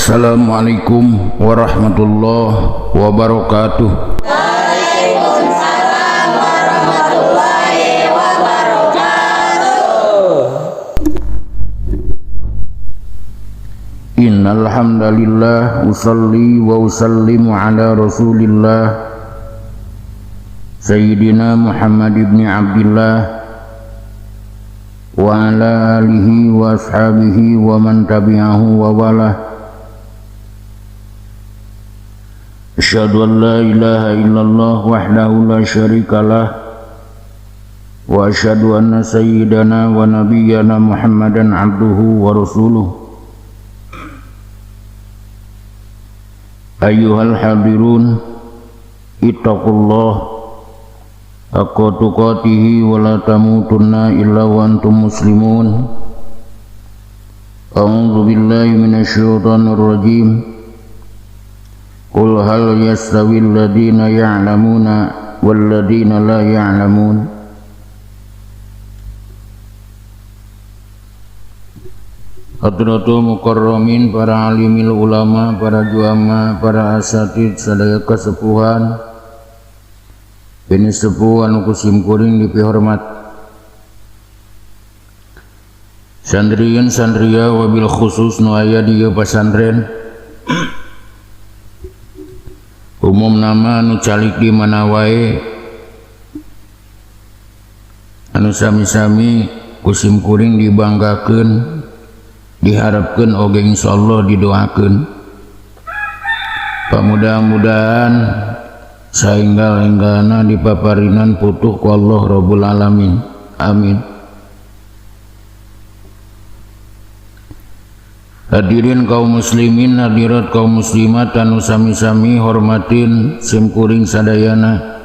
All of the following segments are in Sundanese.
Assalamualaikum warahmatullahi wabarakatuh. Waalaikumsalam warahmatullahi wabarakatuh. Innal hamdalillah usalli wa usallimu ala Rasulillah Sayyidina Muhammad ibn Abdillah wa ala alihi wa ashabihi wa man tabi'ahu wa walah. Asyhadu an la ilaha illallah wahdahu la syarikalah wa asyhadu anna sayyidana wa nabiyyana Muhammadan abduhu wa rasuluh. Ayyuhal hadirun ittaqullah haqqa tuqatih wa la tamutunna illa wa antum muslimun. A'udzu billahi minasy syaithanir rajim. Qul hal yastawil ladina ya'lamuna wal ladina la ya'lamun. Hadratul mukarramin, para alimil ulama, para juama, para asatid sadaya kasepuhan, bini sepuh anu kusim kuring dipihormat, sandriyan sandria wabil khusus nu aya di ieu pasantren, umum nama anu calik di mana wae, anu sami-sami kusim kuring dibanggakeun, diharapkeun oge insyaallah didoakeun. Pamudah-mudahan saenggal-enggalna dipaparinan putuh ku Allah Rabbul Alamin. Amin. Hadirin kaum muslimin, hadirat kaum muslimat anu sami-sami hormatin simkuring sadayana.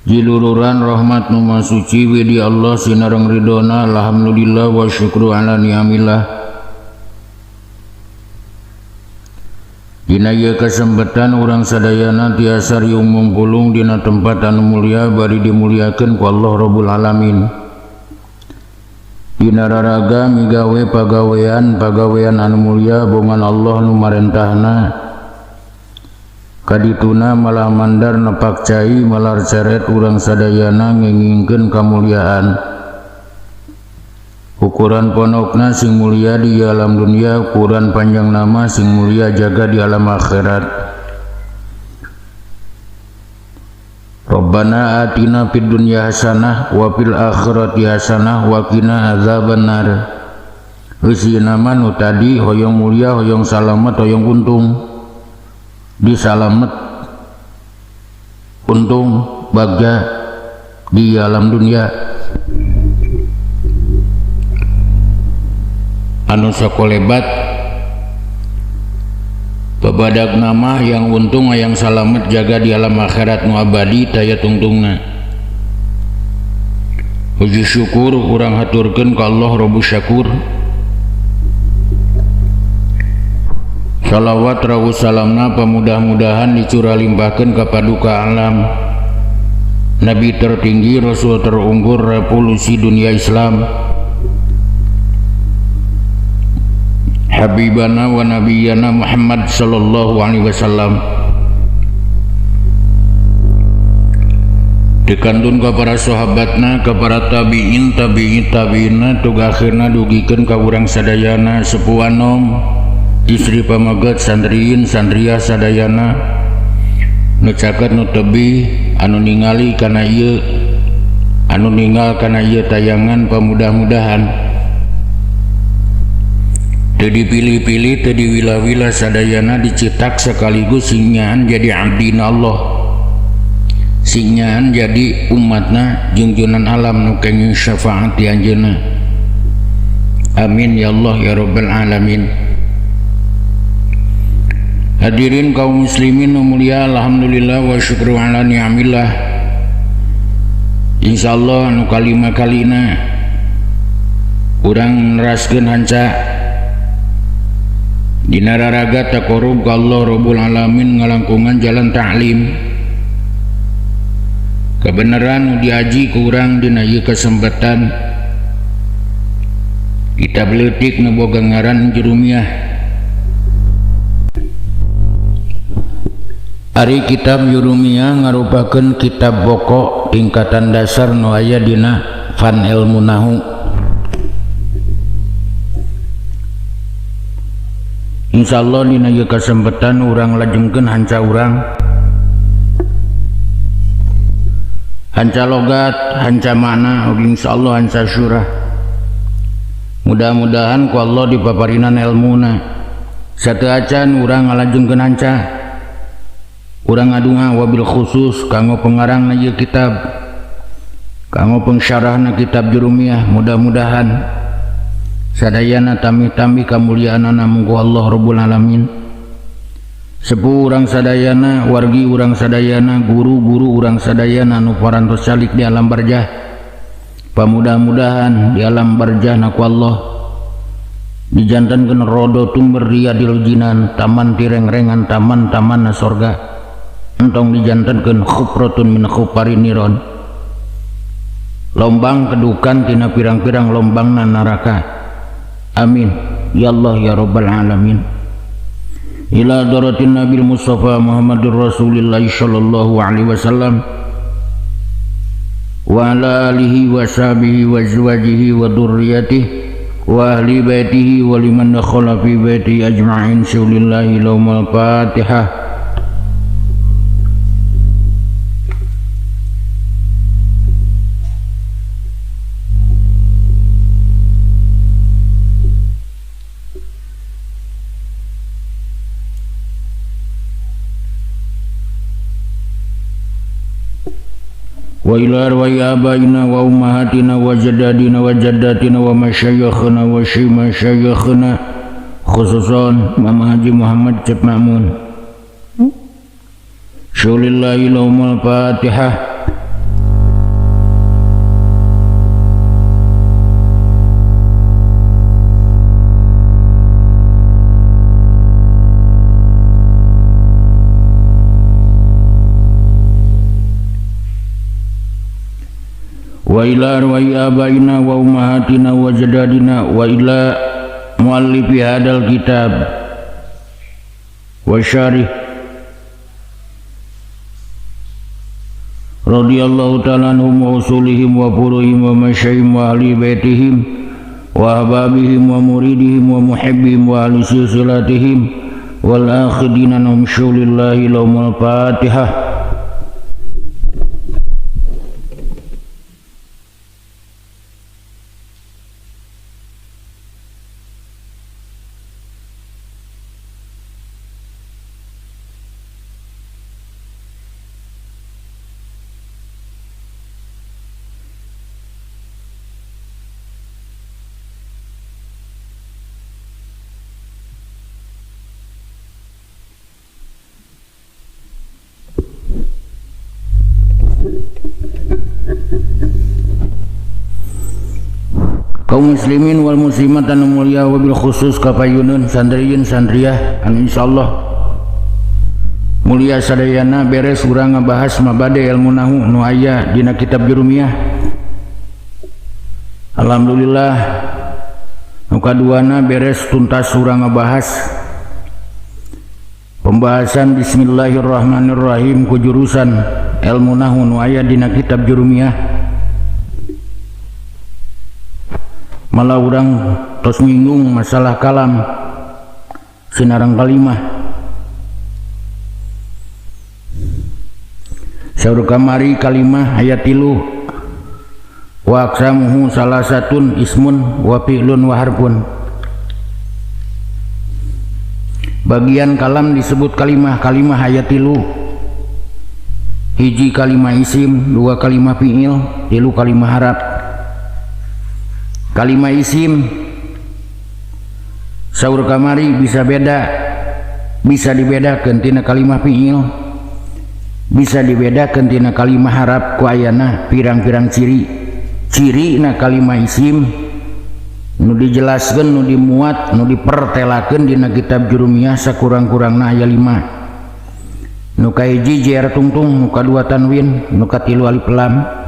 Jiluluran rahmat nu masuci widi Allah sinareng ridona, alhamdulillah wa syukru ala ni'amillah. Dina ieu kasempatan urang sadayana tiasa riung mumpulung dina tempat anu mulia bari dimuliakeun ku Allah Rabbul Alamin. Dina raraga migawe pagawean anu mulia bongan Allah nu marentahna. Kadituna malah mandar nepak cai malar ceret urang sadayana ngengingkeun kamuliaan. Ukuran ponokna sing mulia di alam dunia, ukuran panjang nama sing mulia jaga di alam akhirat. Rabbana atina fid dunya hasanah wa fil akhirati hasanah wa qina azabannar. Eusina manu tadi hoyong mulia, hoyong salamet, hoyong untung. Di salamet untung bagja di alam dunia. Anu sakolebat babadag nama yang untung yang salamet jaga di alam akhirat nu abadi taya tungtungna. Puji syukur urang haturkeun ka Allah Rabbus Syakur. Salawat rawuh salamna pamudah-mudahan dicurah limpahkeun ka paduka alam Nabi tertinggi, Rasul terunggur, revolusi dunia Islam, Habibana wa Nabiyana Muhammad sallallahu alaihi wasallam. Dikantun ka para sahabatna, ka para tabi'in, tabi'ina, tuga akhirna dugikeun ka urang sadayana sepuh anom, istri pamagat sandriin sandria sadayana nu caket nu tebi anu ningali kana ieu anu ningal kana ieu tayangan. Pamudah-mudahan teu dipilih-pilih, teu diwilah-wilah sadayana dicetak sekaligus singnyahan jadi abdina Allah, singnyahan jadi umatna junjunan alam nu kenging syafaat di anjeunna. Amin ya Allah ya rabbal alamin. Hadirin kaum muslimin nu mulia, alhamdulillah wa syukru ala ni'amillah. Insyaallah anu kalima kalina urang neraskeun hanca dina raraga taqarrub ka Allah Rabbul Alamin ngalangkungan jalan ta'lim. Kebenaran nu diaji ku urang dina ieu kesempatan kita beletik nu boga ngaran Jurumiah Ari kitab Jurumiyah ngarupakeun kitab pokok tingkatan dasar nu aya dina fan ilmu nahu. Insyaallah dina ieu kesempatan urang lajengkeun hanca urang, hanca logat, hanca makna, ugi insyaallah hanca syurah. Mudah-mudahan ku Allah dipaparinan ilmuna. Sateu acan urang ngalajengkeun hanca, urang ngadunga wabil khusus kanggo pengarangna ieu kitab, kanggo pensyarahna kitab Jurumiyah. Mudah-mudahan sadayana tamih-tamih kamuliaanna munggu Allah Rabbul Alamin. Sepuh urang sadayana, wargi urang sadayana, guru-guru urang sadayana nu parantos calik di alam barjah, pamudah-mudahan di alam barjahna ku Allah dijantankeun rodo tumber riyadil jinan, taman tireng-rengan, taman-tamanna sorga, entong dijantankeun khufratun min khufari niron, lombang kedukan tina pirang-pirang lombangna neraka. Amin ya Allah ya Rabbal Alamin. Ila daratin Nabil Mustafa Muhammadur Rasulillah sallallahu alaihi wasallam wa ala alihi wa sahbihi wa azwajihi wa dzurriyyatihi wa ahli baitihi wa liman dakhala fi baitihi ajma'in. Syulillahi laumul Fatihah. Wa ila arwahi abaina wa ummahatina wa jaddadina wa jaddatina wa masyayikhina wa masyayikhina, khususan Mama Haji Muhammad Cep Ma'mun. Syulillahi laumul Fatihah. Wa ila arwahi abaina wa ummahatina wa jaddadina wa ila muallifi hadal kitab wa syarih radhiyallahu ta'ala anhum wa usulihim wa furuhim wa masyayihim wa ahli baitihim wa ahbabihim wa muridihim wa muhibbihim wa ahli silsilatihim wal akhidina nahum. Syulillahi laumul Fatihah. Kaum muslimin wal muslimat anu mulia wabil khusus kapayunun sandriyun sandriyah anu insyaallah mulia sadayana beres urang ngabahas mabade ilmu nahu nu aya dina kitab Jurumiyah. Alhamdulillah nu kaduana beres tuntas urang ngabahas pembahasan bismillahirrahmanirrahim ku jurusan ilmu nahu nu aya dina kitab Jurumiyah. Malah urang tos nyinggung masalah kalam sinarang kalimah. Saur kamari kalimah ayat 3 wa aqsamuhu salasatun ismun wa fi'lun wa harfun. Bagian kalam disebut kalimah, kalimah ayat 3, hiji kalimah isim, 2 kalimah fi'il, 3 kalimah harap. Kalimah isim saur kamari bisa beda, bisa dibedakeun tina kalimah fi'il, bisa dibedakeun tina kalimah harap ku ayana pirang-pirang ciri na kalimah isim nu dijelaskeun, nu dimuat, nu dipertelakeun dina kitab Jurumiyah sakurang-kurangna aya 5. Nu kahiji jer tungtung, nu kadua tanwin, nu katilu alif lam.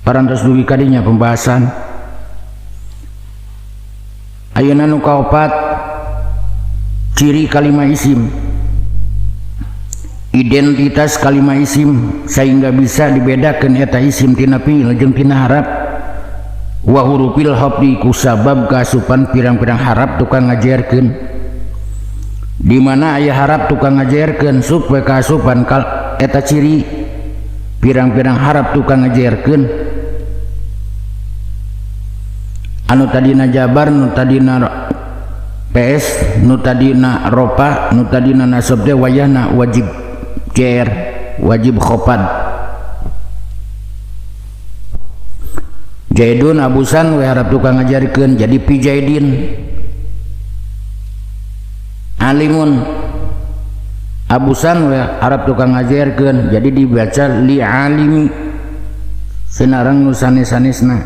Parantos dugi kadinya pembahasan. Ayeuna nu kaopat ciri kalimah isim identitas kalimat isim sehingga bisa dibedakan eta isim tina fiil jeung tina harap. Wa hurufil hafdi ku sabab kasupan pirang-pirang harap tukang ngajarkeun, di mana aya harap tukang ngajarkeun supaya kasupan eta ciri pirang-pirang harap tukang ngajarkeun anu tadina jabar, nu tadina PS, nu tadina ropa, nu tadina nasab teh wayahna wajib cer, wajib khofad. Jaidun abusan we harap tukang ngajarkeun jadi pijaidin. Alimun abusan we harap tukang ngajarkeun jadi dibaca li alimi sinarang nu sanes-sanesna.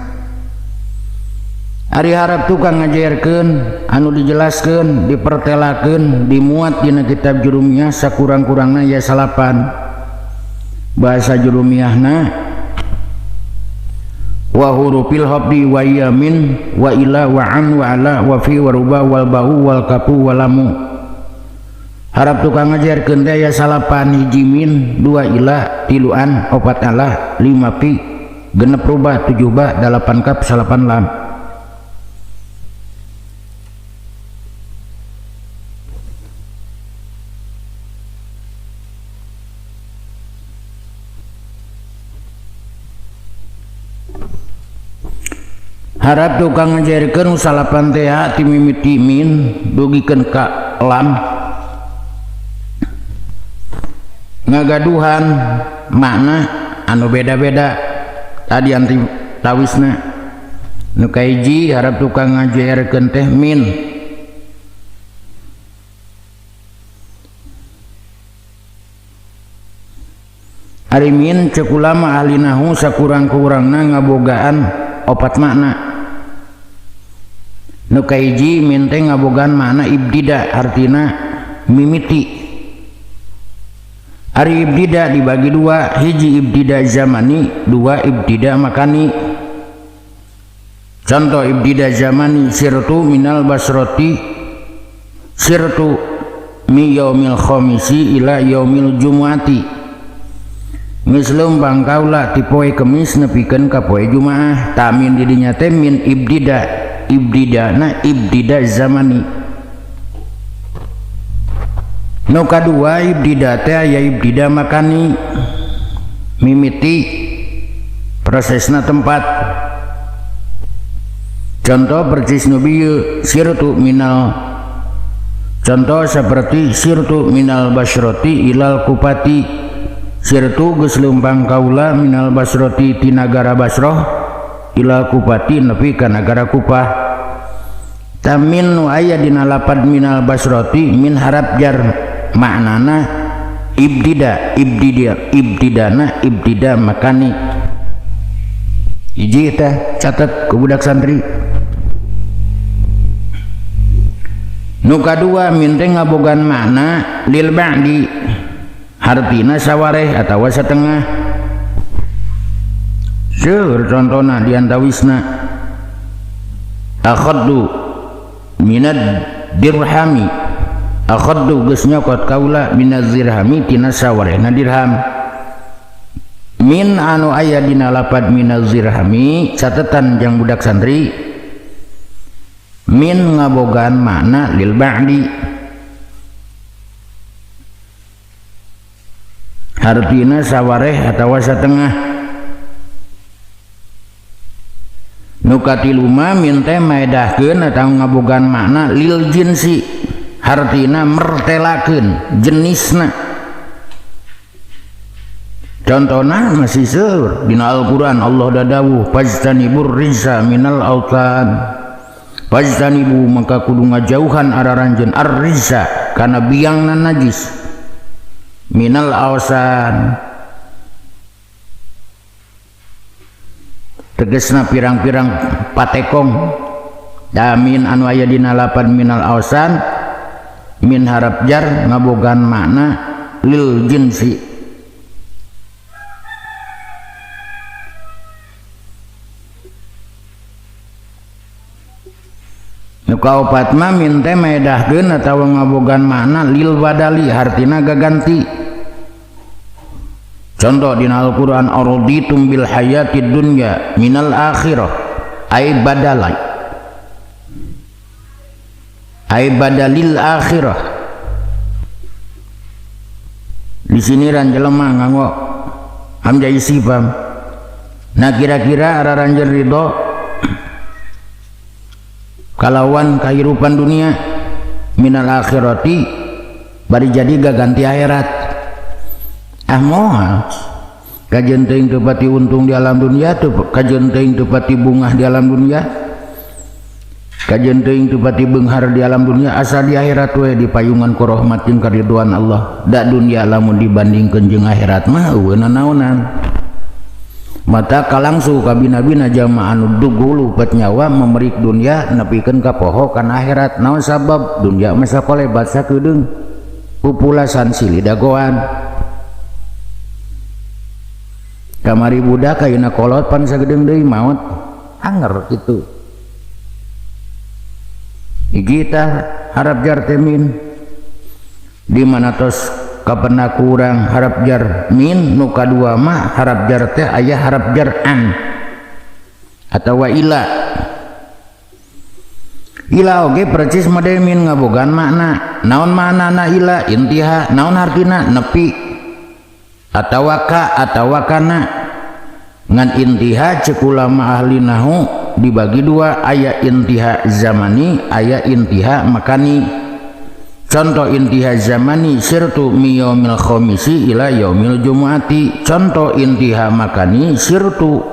Ari harap tukang ngajarkeun anu dijelaskeun dipertelakeun dimuat dina kitab jurumiyah sakurang-kurangna ya 8 bahasa jurumiyahna. Wa hurufil hafdi wa yamin wa ila wa an wa ala wa fi wa ruba wal ba'u wal kafu wa lamu. Harap tukang ngajarkeun teh aya 8 hiji min 2 ila 3 an 4 ala 5 fi 6 ruba 7 ba 8 kaf 8 lam. Harap tukang ngajarkeun salapan teh ti mimiti min dugikeun ka lam ngagaduhan makna anu beda-beda tadi anti tawisna. Nu kahiji harap tukang ngajarkeun teh min ari min ceuk ulama ahli nahwu sakurang-kurangna ngabogaan 4 makna. Nu kahiji min teh ngabogaan makna ibtida artina mimiti. Ari ibtida dibagi 2, hiji ibtida zamani, 2 ibtida makani. Contoh ibtida zamani sirtu minal basroti sirtu mi yaumil khamisi ila yaumil jumuati. Mislum bangkaula ti poe Kemis nepikeun ka poe Jumaah. Tamin di dinya teh min ibtida. Ibtidana ibtida zamani. Nu kadua ibtida teh aya ibtida makani mimiti prosesna tempat. Contoh persis nu bieu sirtu minal, contoh seperti sirtu minal basroti ilal kupati. Sirtu geus leumpang kaula minal basroti ti nagara Basroh ila kupati nepi ka nagara Kupah. Tamin nu aya dina lapad minal basroti min harap jar maknana ibtidana ibtida makani. Hiji teh catat ku budak santri. Nu kadua min teh ngabogaan makna lil ba'di hartina sawareh atawa satengah. Seueur contona di antawisna akhaddu minad dirhami, akhaddu geus nyokot kaula minaz dirhami tina sawarehna dirham. Min anu aya dina lapad minaz dirhami catatan jang budak santri min ngabogaan makna lil ba'di hartina sawareh atawa satengah. Nu katiluma min teh maedahkeun atawa ngabogaan makna lil jinsi hartina mertelakeun jenisna. Contohna masih seueur dina Al-Qur'an Allah dadawuh fajtanibur rizza minal autan. Fajtanibu maka kudu ngajauhan araranjeun ar-rizza kana biangna najis minal ausan tegesna pirang-pirang patekong. Damin anu aya dina lapad minal ausan min harap jar ngabogaan makna lil jinsi. Nu kaopat mah min teh maedahkeun atawa ngabogaan makna lil badali hartina gaganti. Contoh dina Al-Qur'an araditum bil hayatid dunya minal akhirah ay badalil akhirah. Di sini ran jelema nganggo hamzah istifham. Nah kira-kira araranjeun ridho kalawan kahirupan dunia minal akhirati bari jadi gaganti akhirat. Moal kajeun teuing teu pati untung di alam dunia, kajeun teuing teu pati bungah di alam dunia, kajeun teuing teu pati beunghar di alam dunia, asa di akhirat we dipayungan ku rahmat jeung karidhoan Allah. Da dunia lamun dibandingkeun jeung akhirat mah eueuh nanaonan. Mata kalangsu ka bina-bina jamaah anu dugulu pet nyawa memerik dunia nepikeun ka poho kana akhirat. Naon sabab? Dunia mah sakolebat sakedeung pupulasan silih dagoan. Kamari budak ayeuna kolot pan sagedeung deui maot anger kitu. Hiji tah harap jar teh min di mana tos kapenna kurang harap jar min, nu kadua mah harap jar teh aya harap jar an atawa ila. Ila oge percis made min ngabogaan makna. Naon maknana ila? Intiha. Naon artina? Nepi atawa ka atawa kana. Ngan intiha cek ulama ahli nahu dibagi dua, aya intiha zamani, aya intiha makani. Contoh intiha zamani sirtu mi yaumil khamisi ila yaumil jumuati. Contoh intiha makani sirtu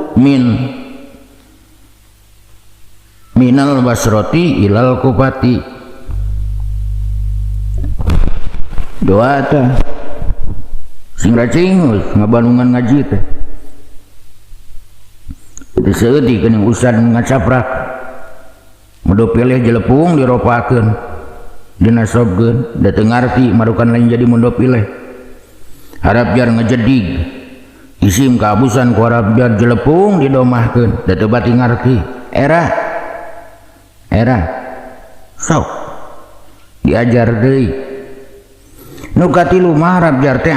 minal basroti ilal kupati. Doa teh sing racing ngabandungan ngaji teh diseuti kening ustad ngacaprak mudah pilih jelepung diropakeun dinasobkeun da teu ngarti marukan lain jadi mudah pilih harap jar ngejedig isim keabusan ku harap jar jelepung didomahkeun da teu bati ngarti era sok diajar deui. Nu katilu mah harap jar teh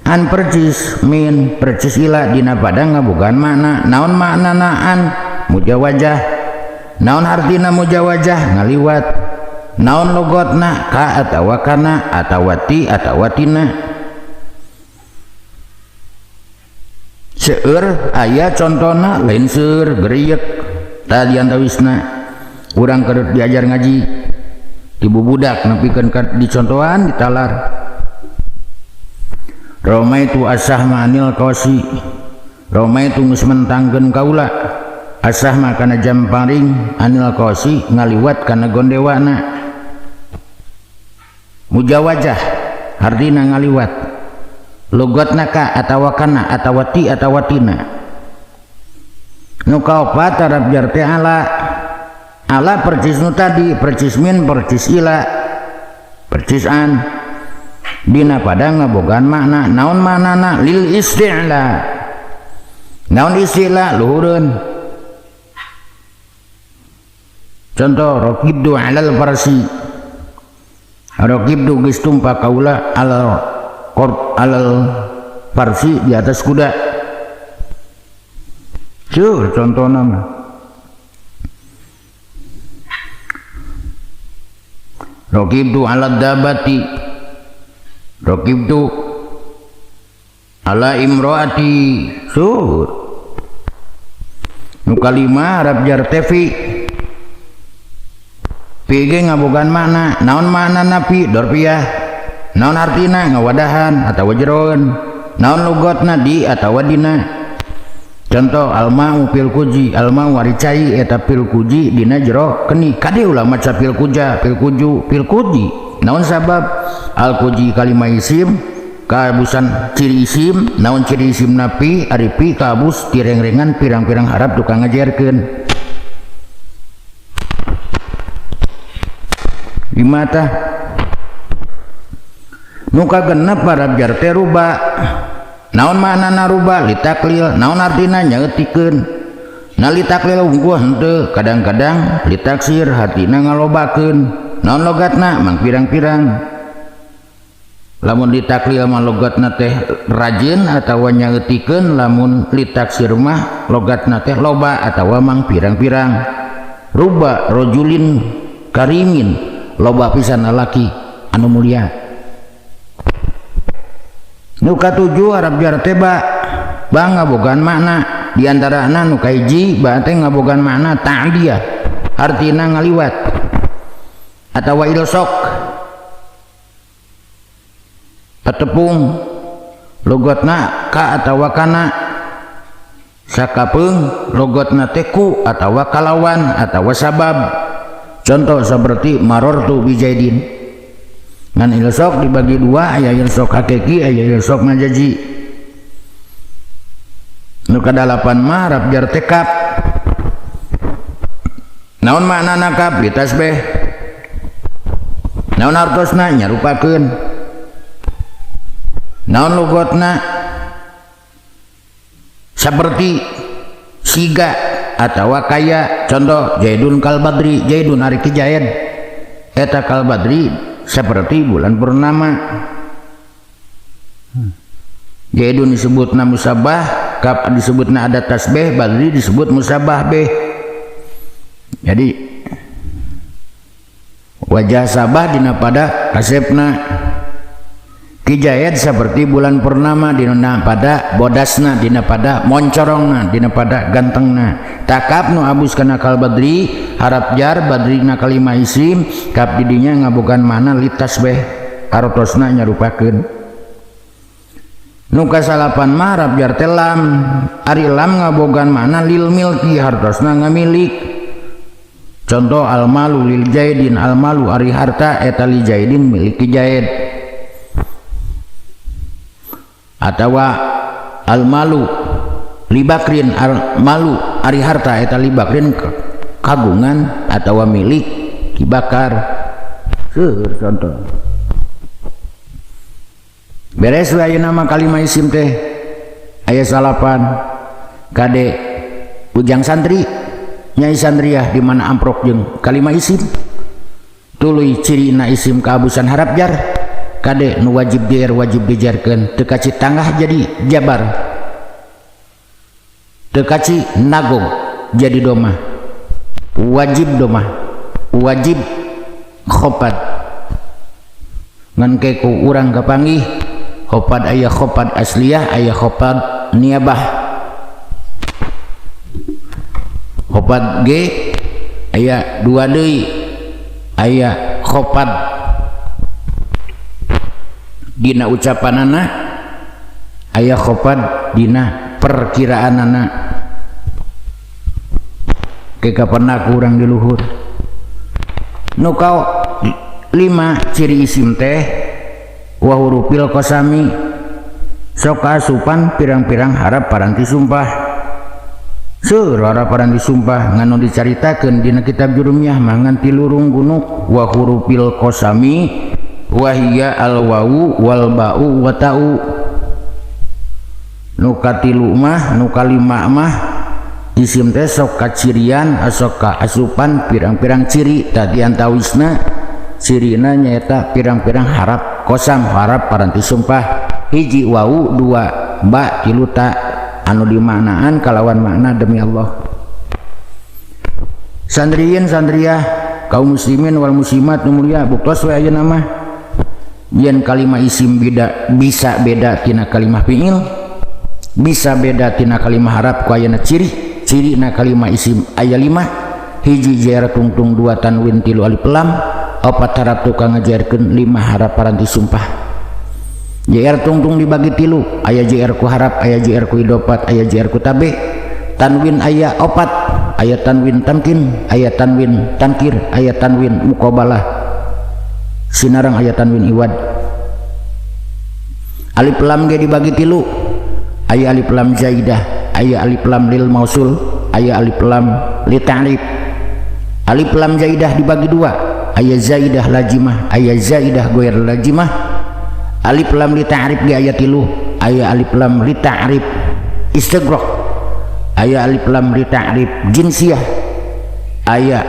an percis min percis ila dina padang ngabogaan makna. Naon maknana an? Mujawajah. Naon artina mujawajah? Ngaliwat. Naon logotna? Ka atawa kana atawa ti atawa tina. Seueur aya contona lain seueur geriek tadi antawisna urang keur diajar ngaji ibu budak nepikeun dicontohan ditalar. Romaitu asahma anil kosi, romaitu geus mentangkeun kaula asahma kana jamparing anil kosi ngaliwat kana gondewana. Mujawajah artina ngaliwat, logotna ka atawa kana atawa ti atawa tina. Nu kaopat harap jar teh ala percis nu tadi, percis min percis ila percis an dina padang ngabogaan makna. Naon maknana? Lil isti'la. Naon isti'la? Luhureun. Contoh raqibdu alal farsi, raqibdu geus tumpak kaula alal farsi di atas kuda. Seueur contona mah. Raqibdu alad dabati, raqibtu ala imroati. Sur nu kalima harap jar tefi pige ngabogaan makna. Naon maknana pi? Dorpiyah. Naon artina? Ngawadahan atawa jeroen. Naon logotna? Di atawa dina. Contoh almau pil kuji, almau ari cai eta pil kuji dina jero keni. Kade ulah maca pil kuja, pil kuju, pil kuji. Naon sabab? Al kuji kalima isim kaabusan ciri isim. Naon ciri isim napi? Ari pi kaabus tireng-rengan pirang-pirang harap tukang ngajarkeun. Dimata nu kagenep harap jar teh ruba. Naon maknana ruba? Litaklil. Naon artina? Nyaeutikeun. Na litaklil unggul henteu, kadang-kadang litaksir hatina ngalobakeun. Naon logatna? Mang pirang-pirang lamun ditaklil mah logatna teh rajin atawa nyaeutikeun, lamun litaksir mah logatna teh loba atawa mang pirang-pirang. Ruba rajulin karimin, loba pisan lalaki anu mulia. Nu katujuh Arab jar teh ba ngabogan makna, di antarana nu kahiji ba teh ngabogan makna ta'diyah, artina ngaliwat atawa ilsok, patepung, logatna ka atawa kana, sakapeung logatna teh ku atawa kalawan atawa sabab. Contoh seperti marortu bijaidin, ngan ilsok dibagi dua, aya ilsok hakiki aya ilsok majazi. Nu kadalapan mah Arab jar teh kap. Naon maknana kap di tasbih? Naon artosna nyarupakeun? Naon logatna? Seperti siga atawa kaya. Contoh Jaidun kal badri, Jaidun ari kijaid eta kal badri seperti bulan purnama. Jaidun disebutna musabah, kap disebutna ada tasbih, badri disebut musabah beh. Jadi wajah sabah dina pada kasepna, kijayat seperti bulan purnama dina pada bodasna, dina pada moncorongna, dina pada gantengna. Takap nu abus kana kal badri, harap jar badrina kalima isim, kap didinya ngabogan mana litasbeh, artosna nyarupakeun. Nu kasalapan mah Arab jar teh lam, ari lam ngabogan mana lil milki, hartosna ngamilik. Contoh al-malu lil jaidin, al-malu ari harta eta li jaidin milik jaid. Atawa al-malu li bakrin, al-malu ari harta eta li bakrin kagungan atawa milik ki bakar. Seueur contoh. Beres we ayeuna mah kalimah isim teh aya salapan. Kade ujang santri Nyai Sandriah di mana amprok jeung kalimah isim. Tuluy cirina isim kaabusan harap jar. Kade nu wajib dier wajib dijarkeun, teu kaci tanggah jadi jabar, teu kaci nagong jadi doma, wajib doma, wajib khopad. Ngan keku urang kapanggih khopad aya khopad asliyah, aya khopad niabah. Khopad G aya dua deui, aya khopad dina ucapanana, aya khopad dina perkiraanana. Kekapanna kurang di luhur. Nu kau 5 ciri isim teh wa hurufil qasami, sok asupan pirang-pirang harap paranti sumpah. Seueur harap paranti sumpah nganu dicaritakeun dina kitab Jurumiyah mah ngan 3 gunuk. Wa hurufil qasami wa hiya al wawu wal ba'u wa ta'u. Nu katilu mah, nu kalima mah isim teh sok kacirian, sok asupan pirang-pirang ciri. Tadi antawisna cirina nyaeta pirang-pirang harap qasam, harap paranti sumpah. Hiji wawu, 2 ba, 3 ta, anu dimaknaan kalawan makna demi Allah. Sandriyin sandriyah kaum muslimin wal muslimat nu mulia, buktos we ayeuna mah yen kalimah isim bisa beda tina kalimah fiil, bisa beda tina kalimah harap ku ayeuna ciri na kalimah isim aya 5. Hiji jair tungtung, 2 tanwin, 3 alif lam, 4 harap tukang ngajarkeun, 5 harap paranti sumpah. JR tungtung dibagi 3, aya JR ku harap, aya JR ku idopat, aya JR ku tabe. Tanwin aya 4, aya tanwin tamkin, aya tanwin tankir, aya tanwin muqabalah, sinarang aya tanwin iwad. Alif lam ge dibagi 3, aya alif lam zaidah, aya alif lam lil mausul, aya alif lam li ta'rif. Alif lam zaidah dibagi 2, aya zaidah lazimah, aya zaidah ghair lazimah. Alif lam li ta'rif ge aya 3, aya alif lam li ta'rif istighraq, aya alif lam li ta'rif jinsiyah, aya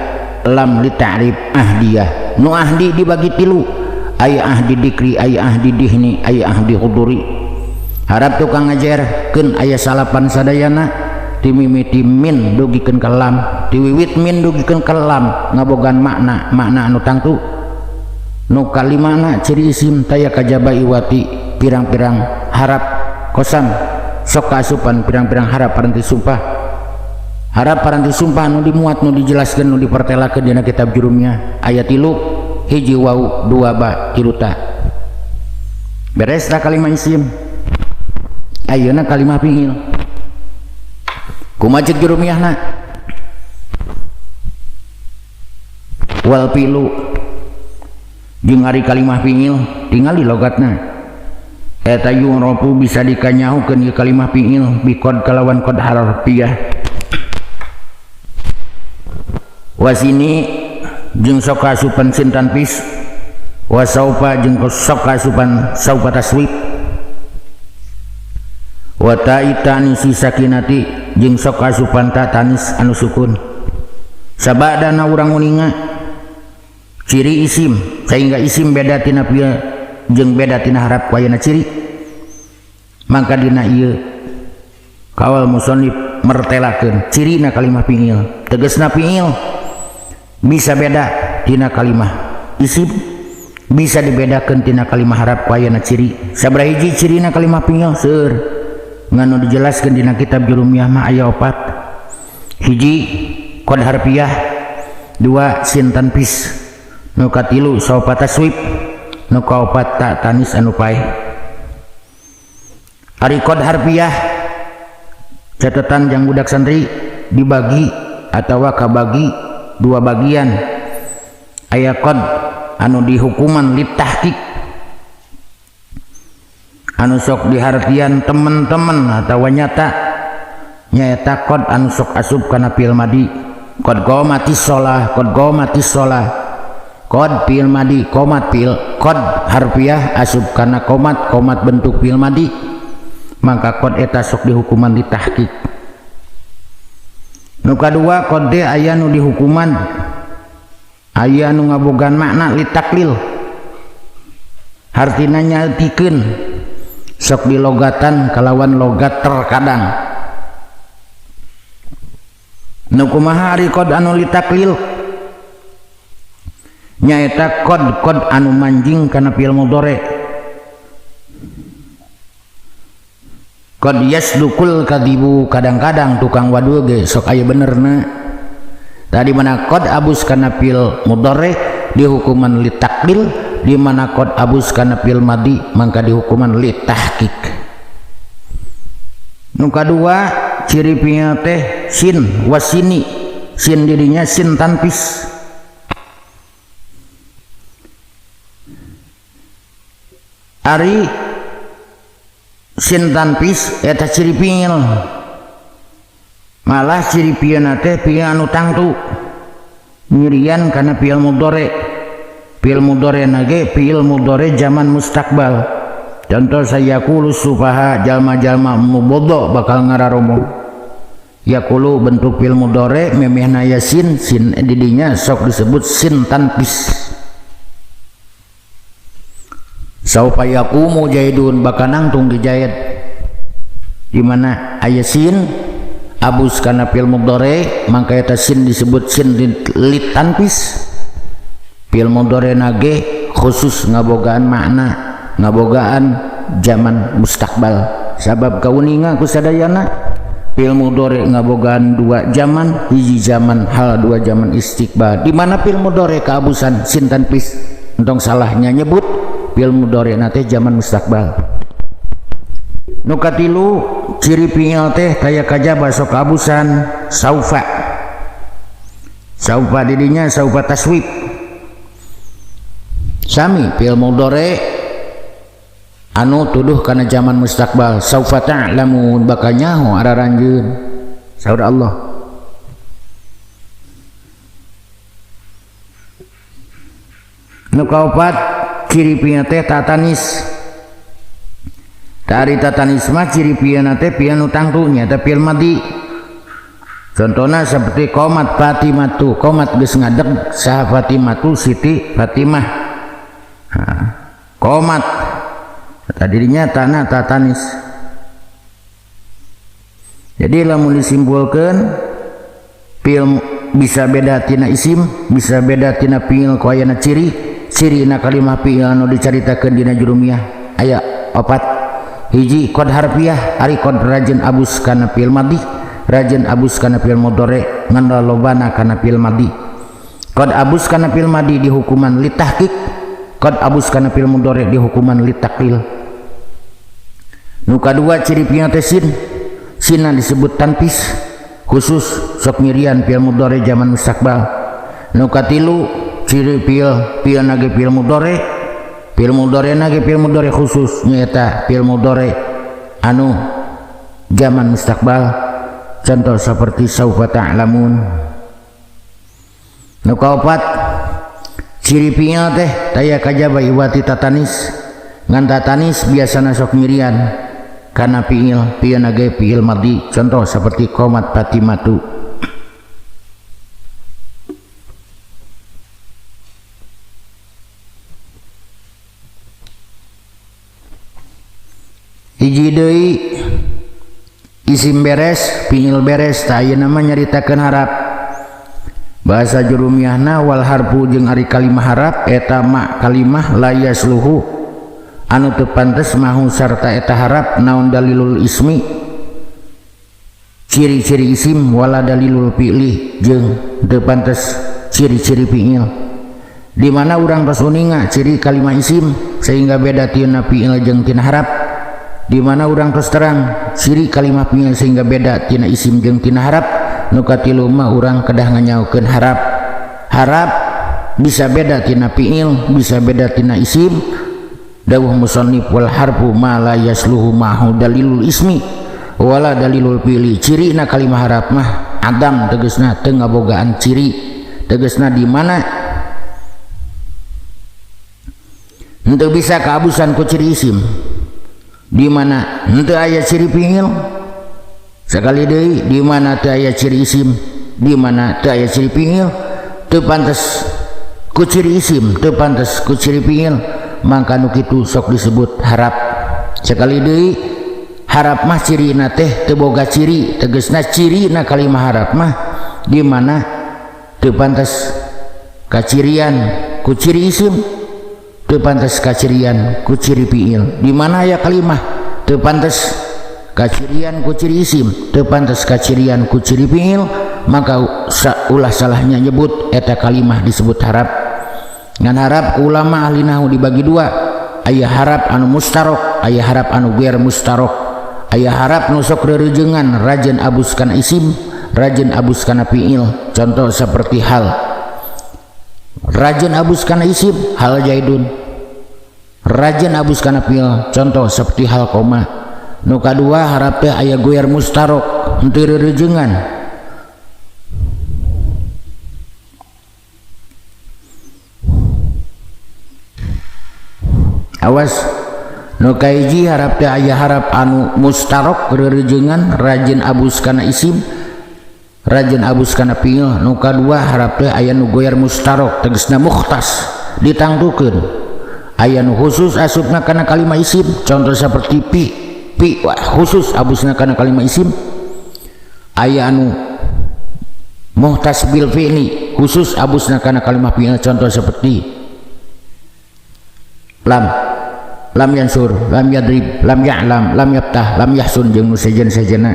lam li ta'rif ahdiyah. Nu ahdi dibagi 3, aya ahdi dikri, aya ahdi dihni, aya ahdi huduri. Harap tukang ngajarkeun aya salapan sadayana, timimiti min dugikeun ka lam, tiwiwit min dugikeun ka lam, ngabogaan makna anu tangtu. Nu kalimana ciri isim taya kajaba iwati pirang-pirang harap kosan sok kasupan pirang-pirang harap paranti sumpah. Harap paranti sumpah nu dimuat nu dijelaskeun nu dipertelakeun dina kitab jurumnya aya 3 hiji wau 2 ba 3 ta. Beres ta kalimah isim. Ayeuna kalimah fiil. Kumaha ceuk jurumiyahna? Wal filu jeung ari kalimah fiil tingali logatna. Eta yu'rafu bisa dikanyahukeun ieu kalimah fiil biqad kalawan qad harfiah. Wasini jeung sok kasupan sin tanfis, wasaupa jeung sok kasupan saupa taswib, wa ta'itani sakinati jeung sok kasupan ta tanis anu sukun. Sabadana urang uninga ciri isim sehingga isim beda tina pieu jeung beda tina harap wayana ciri. Mangka dina ieu kawal musannif mertelakeun cirina kalimah fiil. Tegasna fiil bisa beda tina kalimah isim, bisa dibedakeun tina kalimah harap wayana ciri. Sabaraha hiji cirina kalimah fiil seueur nganu dijelaskeun dina kitab jurumiyah mah aya 4. Hiji qad harfiah, 2 sin tanfis, nu katilu saupa taswib, nu kaopat ta tanis anu paeh. Ari qad harfiah catatan jang budak santri dibagi atawa kabagi 2 bagian. Aya qad anu dihukuman litahqiq, anu sok dihartian temen-temen atawa nyata, nyaeta qad anu sok asub kana fi'il madi. Qad qamatis shalah, qad qamatis shalah, qad fi'il madi, qomat fi'il, qad harfiah asub kana qomat, qomat bentuk fi'il madi, maka qad eta sok dihukuman litahqiq. Nu kadua qad aya nu dihukuman aya nu ngabogaan makna litaklil, hartina nyaetikeun sok dilogatan kalawan logat terkadang. Nu kumaha ari qad anu litaklil? Nyaeta qad anu manjing kana fi'il mudhari. Qad yasdukul kadibu, kadang-kadang tukang wadul ge sok aya benerna. Tadi mana qad abus kana fi'il mudhari dihukuman litaklil, di mana qad abus kana fi'il madi mangka dihukuman litahqiq. Nu kadua ciri fi'il teh sin wasini, sin dirinya sin tanfis. Ari sin tanfis eta ciri fi'il, malah ciri fi'il teh fi'il anu tangtu nyirian kana fi'il mudhari. Fi'il mudhari nage fi'il mudhari zaman mustaqbal. Contoh sayaqulu sufaha, jalma-jalma mubodho bakal ngararomo. Yaqulu bentuk fi'il mudhari memehna yasin, sin didinya sok disebut sin tanfis. Saufa yaqumu jaidun, bakal nangtung dijayat, di mana aya sin abus kana fi'il mudhari mangka eta sin disebut sin lit tanfis. Fi'il mudhari nage khusus ngabogaan makna, ngabogaan zaman mustaqbal. Sabab kauninga ku sadayana fi'il mudhari ngabogaan 2 zaman, hiji zaman hal, 2 zaman istiqbal. Di mana fi'il mudhari kaabusan sin tanfis, entong salahnya nyebut fi'il mudhari teh zaman mustaqbal. Nu katilu ciri fi'il teh kaya kajaba sok abusan saufa. Saufa didinya saufa taswib. Sami fi'il mudhari anu tuduh kana zaman mustaqbal. Saufa ta'lamun, bakal nyaho araranjeun. Saur Allah. Nu kaopat ciri fi'il teh tatanis. Tari tatanis mah ciri fi'il teh fi'il nu tangtunya teh fi'il madi. Contohna seperti qomat Fatimatu, qomat geus ngadeg saha Fatimatu Siti Fatimah. Qomat tadinya tanah tatanis. Jadi lamun disimpulkan fi'il bisa beda tina isim, bisa beda tina fi'il ku ayana ciri na kalimah fi'il anu dicaritakeun dina jurumiyah aya 4. Hiji qad harfiah ari qad rajin abus kana fi'il madhi, rajin abus kana fi'il mudhari ngan lolobana kana fi'il madhi. Qad abus kana fi'il madhi di hukuman li tahqiq, qad abus kana fi'il mudhari di hukuman li taqlil. Nu kadua ciri fi'il teh Sina disebut tanpis khusus sok nyirian fi'il mudhari zaman mustaqbal. Nu katilu ciri fi'il nage fi'il mudhari nage fi'il mudhari khusus nyaeta fi'il mudhari anu zaman mustaqbal. Contoh seperti saufa ta'lamun. Nu kaopat ciri fi'il teh taya kajaba iwati tatanis. Ngan tatanis biasana sok nyirian karena fi'il nage fi'il madhi. Contoh seperti qomat Fatimatu. Hiji deui isim beres fi'il beres ta ayeuna mah nyaritakeun harap. Bahasa jurumiyahna wal harfu jeung ari kalimah harap eta ma kalimah la yasluhu anu teu pantes mahu sarta eta harap naon dalilul ismi ciri-ciri isim wala dalilul fi'li jeung teu pantes ciri-ciri fi'il. Di mana urang tos uninga ciri kalimah isim sehingga beda tina fi'il jeung tina harap. Di mana urang tos terang ciri kalimah fi'il sehingga beda tina isim jeung tina harap. Nu katilu mah urang kedah nganyaokeun harap. Harap bisa beda tina fi'il, bisa beda tina isim. Dawuh musannif wal harfu ma la yasluhu ma'hu dalilul ismi wala dalilul fi'li. Ciri na kalimah harap mah adam tegasna teu ngabogaan ciri, tegasna di mana henteu bisa kaabusan ku ciri isim, di mana henteu aya ciri fi'il. Sakali deui di mana teu aya ciri isim, di mana teu aya ciri fi'il, teu pantes ku ciri isim, teu pantes ku ciri fi'il, maka nu kitu sok disebut harap. Sekali deui harap mah cirina teh teu boga ciri, tegasna cirina kalimah harap mah di mana teu pantes kacirian ku ciri isim, teu pantes kacirian ku ciri fi'il. Di mana aya kalimah teu pantes kacirian ku ciri isim, teu pantes kacirian ku ciri fi'il, maka ulah salahnya nyebut eta kalimah disebut harap. Ngan harap ulama ahli nahwu dibagi dua, aya harap anu mustarok, aya harap anu ghair mustarok. Aya harap nu sok reurejengan rajin abus kana isim, rajin abus kana fi'il. Contoh seperti hal, rajin abus kana isim hal jaidun, rajin abus kana fi'il. Contoh seperti hal koma. Nu kadua harap teh aya ghair mustarok henteu reurejengan. Awas nu kaiji harap teh aya harap anu mustarok reurejengan rajin abus kana isim, rajin abus kana fi'il. Nu kadua harap teh aya nu ghair mustarok tegasna mukhtas ditangtukeun, aya nu khusus asupna kana kalimah isim. Contoh seperti pi khusus abusna kana kalimah isim. Aya anu mukhtas bil fi'li khusus abusna kana kalimah fi'il. Contoh seperti lam yansur, lam yadrib, lam ya'lam, lam yaftah, lam yahsun jeung nu sejen-sejena.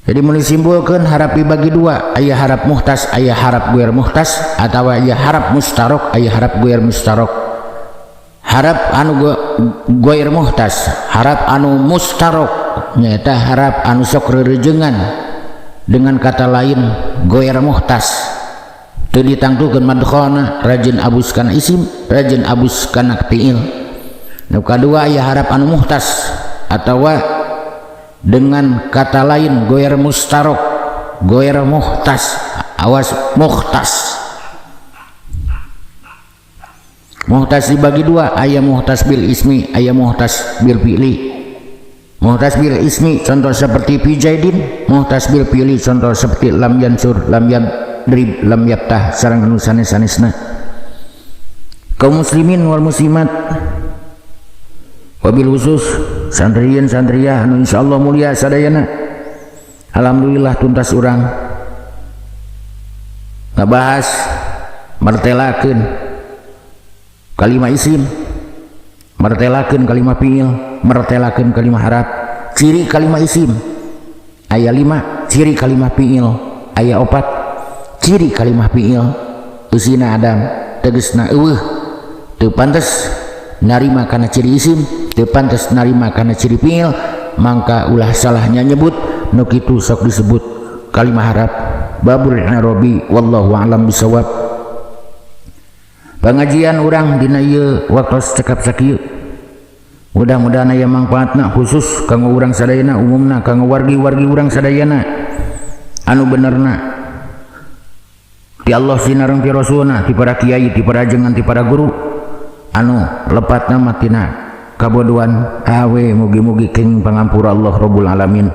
Jadi mun disimpulkeun harap dibagi dua, aya harap muhtas, aya harap ghair muhtas, atawa aya harap mustarok, aya harap ghair mustarok. Harap anu ghair muhtas, harap anu mustarok nyaeta harap anu sok reurejengan dengan kata lain ghair muhtas. Teu ditangtukeun madkhalna rajin abus kana isim, rajin abus kana fi'il. Nu kadua aya harap anu muhtas atawa dengan kata lain ghair mustarok, ghair muhtas. Awas muhtas. Muhtas dibagi dua, aya muhtas bil ismi, aya muhtas bil fi'li. Muhtas bil ismi contoh seperti fi jaidin, muhtas bil fi'li contoh seperti lam yansur, lam yadrib, lam yaftah sareng anu sanes-sanesna. kaum muslimin wal muslimat, wabil khusus santriyin santriyah anu insyaallah mulia sadayana. Alhamdulillah tuntas urang ngabahas martelakeun kalimah isim, martelakeun kalimah fiil, martelakeun kalimah harap. Ciri kalimah isim aya 5, ciri kalimah fiil aya 4. Ciri kalimah fiil usina adam tegasna eueuh, teu pantes narima kana ciri isim, teu pantes narima kana ciri fiil, mangka ulah salahnya nyebut nu kitu sok disebut kalimah harap. Babul i'rabi wallahu a'lam bisawab. Pengajian urang dina ieu waktos cekap sakieu mudah-mudahan aya mangpaatna khusus kanggo urang sadayana, umumna kanggo wargi-wargi urang sadayana anu benerna ti Allah sinareng ti Rasulna, ti para kiai, ti para jengan, ti para guru anu lepatna matina kabodohan awe. Mugi-mugi kenging pangampura Allah Rabbul Alamin.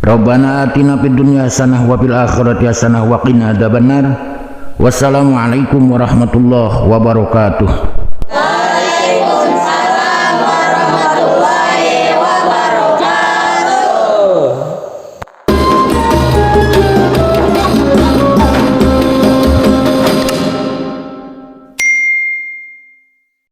Rabbana atina fid dunya hasanah wa fil akhirati hasanah wa qina adzabannar. Wassalamualaikum warahmatullahi wabarakatuh.